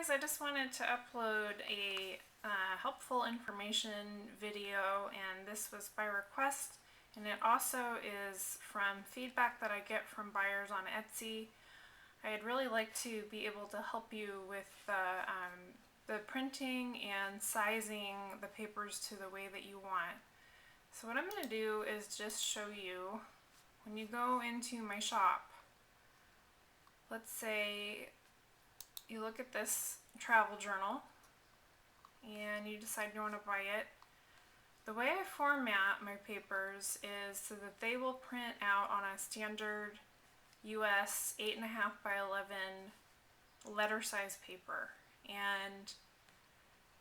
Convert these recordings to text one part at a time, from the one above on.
guys, I just wanted to upload a helpful information video, and this was by request, and it also is from feedback that I get from buyers on Etsy. I'd really like to be able to help you with the printing and sizing the papers to the way that you want. So what I'm going to do is just show you, when you go into my shop, let's say you look at this travel journal and you decide you want to buy it. The way I format my papers is so that they will print out on a standard US 8.5 by 11 letter size paper. And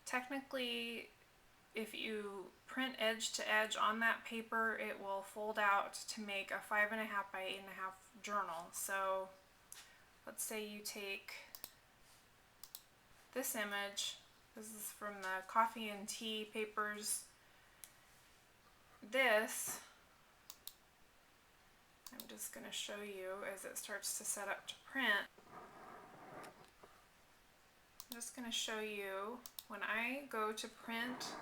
technically, if you print edge to edge on that paper, it will fold out to make a 5.5 by 8.5 journal. So let's say you take this image. This is from the coffee and tea papers. This, I'm just going to show you as it starts to set up to print. I'm just going to show you when I go to print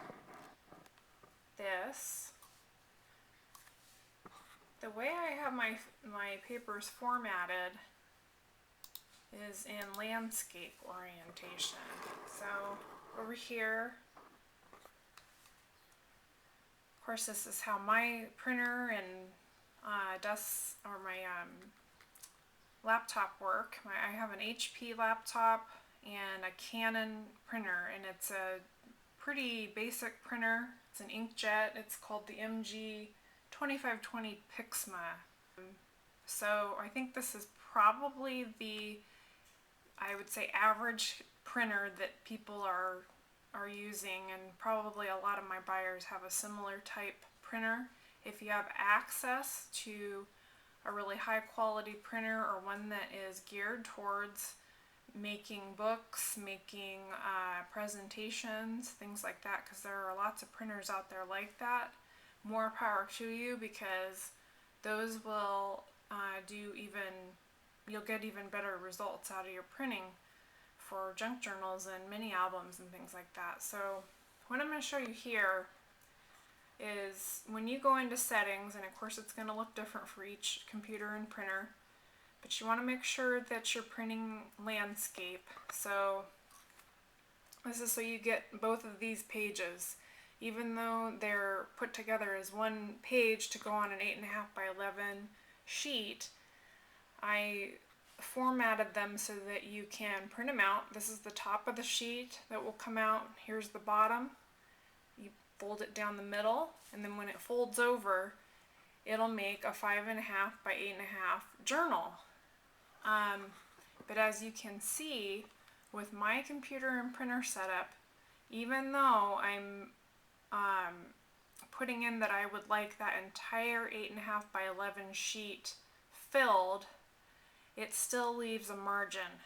this, the way I have my papers formatted is in landscape orientation. So over here, of course, this is how my printer and my laptop work. I have an HP laptop and a Canon printer, and it's a pretty basic printer. It's an inkjet. It's called the MG2520 Pixma. So I think this is probably the, I would say, average printer that people are using, and probably a lot of my buyers have a similar type printer. If you have access to a really high quality printer, or one that is geared towards making books, making presentations, things like that, because there are lots of printers out there like that, more power to you, because those will you'll get even better results out of your printing for junk journals and mini albums and things like that. So what I'm going to show you here is when you go into settings, and of course it's going to look different for each computer and printer, but you want to make sure that you're printing landscape. So this is so you get both of these pages. Even though they're put together as one page to go on an 8.5 by 11 sheet, I formatted them so that you can print them out. This is the top of the sheet that will come out. Here's the bottom. You fold it down the middle, and then when it folds over, it'll make a 5.5 by 8.5 journal. But as you can see, with my computer and printer setup, even though I'm putting in that I would like that entire 8.5 by 11 sheet filled, it still leaves a margin.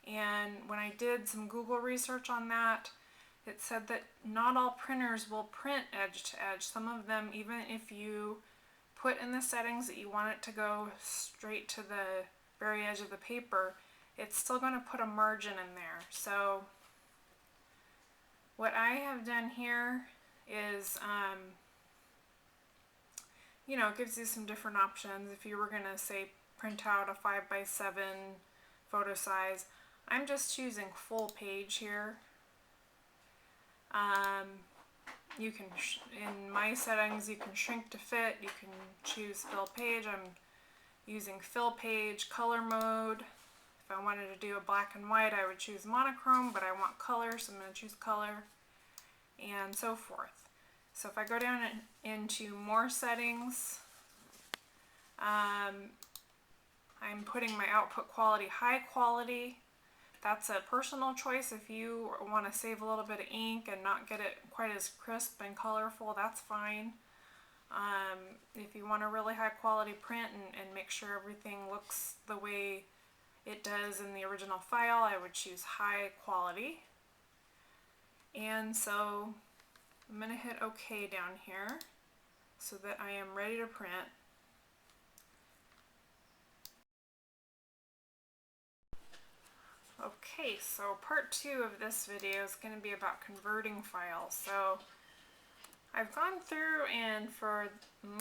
And when I did some Google research on that, it said that not all printers will print edge to edge. Some of them, even if you put in the settings that you want it to go straight to the very edge of the paper, it's still going to put a margin in there. So what I have done here is, it gives you some different options. If you were going to say print out a 5 by 7 photo size, I'm just choosing full page here. You can, in my settings, you can shrink to fit. You can choose fill page. I'm using fill page. Color mode, if I wanted to do a black and white, I would choose monochrome, but I want color, so I'm going to choose color, and so forth. So if I go down into more settings, I'm putting my output quality high quality. That's a personal choice. If you want to save a little bit of ink and not get it quite as crisp and colorful, that's fine. If you want a really high quality print and make sure everything looks the way it does in the original file, I would choose high quality. And so I'm going to hit OK down here so that I am ready to print. Okay, so part 2 of this video is going to be about converting files. So I've gone through, and for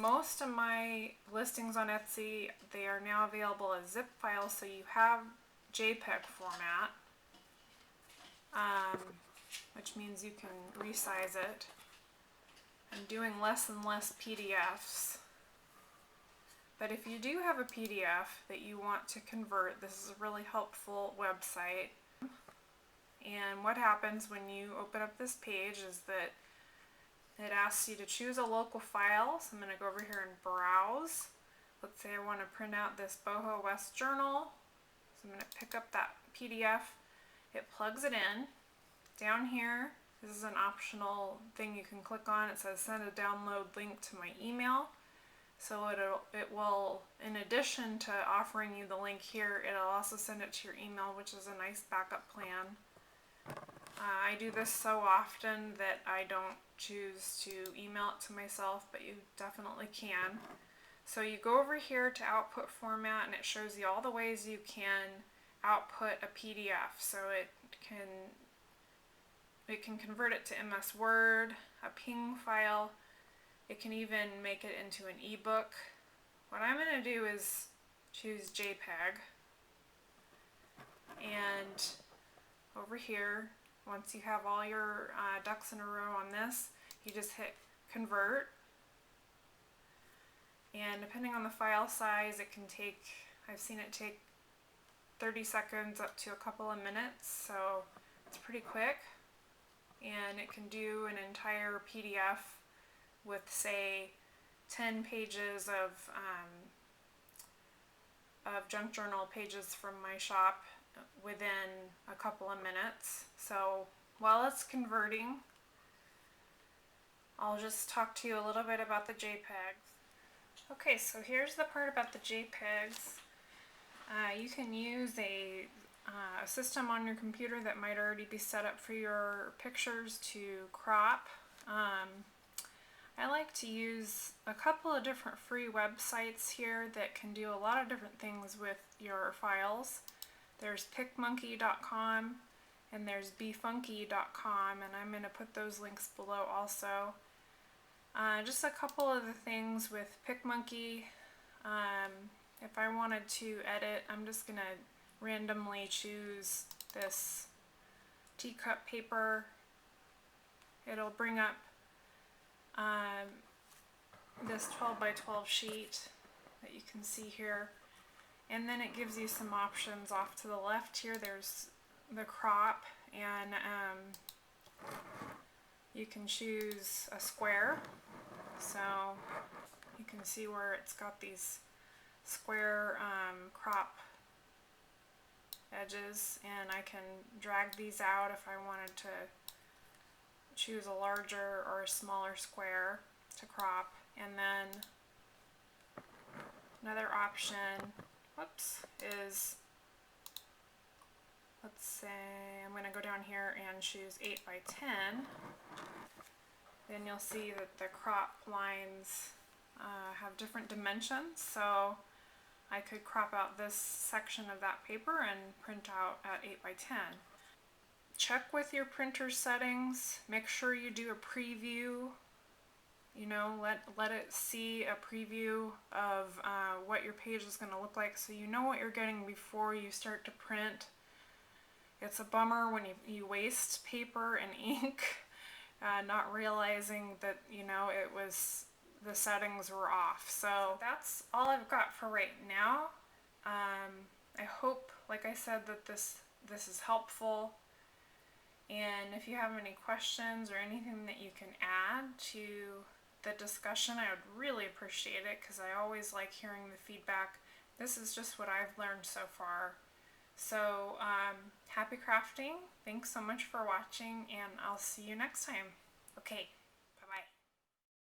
most of my listings on Etsy, they are now available as zip files, so you have JPG format, which means you can resize it. I'm doing less and less PDFs. But if you do have a PDF that you want to convert, this is a really helpful website. And what happens when you open up this page is that it asks you to choose a local file. So I'm going to go over here and browse. Let's say I want to print out this Boho West journal. So I'm going to pick up that PDF. It plugs it in. Down here, this is an optional thing you can click on. It says send a download link to my email. So it will, in addition to offering you the link here, it'll also send it to your email, which is a nice backup plan. I do this so often that I don't choose to email it to myself, but you definitely can. So you go over here to output format, and it shows you all the ways you can output a PDF. So it can convert it to MS Word, a PNG file. It can even make it into an ebook. What I'm going to do is choose JPG, and over here, once you have all your ducks in a row on this, you just hit convert, and depending on the file size, it can take, I've seen it take 30 seconds up to a couple of minutes, so it's pretty quick, and it can do an entire PDF with, say, 10 pages of junk journal pages from my shop within a couple of minutes. So while it's converting, I'll just talk to you a little bit about the JPEGs. Okay, so here's the part about the JPEGs. You can use a system on your computer that might already be set up for your pictures to crop. I like to use a couple of different free websites here that can do a lot of different things with your files. There's PicMonkey.com and there's BeFunky.com, and I'm going to put those links below also. Just a couple of the things with PicMonkey. If I wanted to edit, I'm just going to randomly choose this teacup paper. It'll bring up this 12 by 12 sheet that you can see here, and then it gives you some options off to the left here. There's the crop, and you can choose a square, so you can see where it's got these square crop edges, and I can drag these out if I wanted to choose a larger or a smaller square to crop. And then another option, is, let's say I'm going to go down here and choose 8 by 10. Then you'll see that the crop lines have different dimensions, so I could crop out this section of that paper and print out at 8 by 10. Check with your printer settings. Make sure you do a preview. You know, let it see a preview of what your page is going to look like, so you know what you're getting before you start to print. It's a bummer when you waste paper and ink, not realizing that, you know, the settings were off. So that's all I've got for right now. I hope, like I said, that this is helpful. And if you have any questions or anything that you can add to the discussion, I would really appreciate it, because I always like hearing the feedback. This is just what I've learned so far. So happy crafting. Thanks so much for watching, and I'll see you next time. Okay.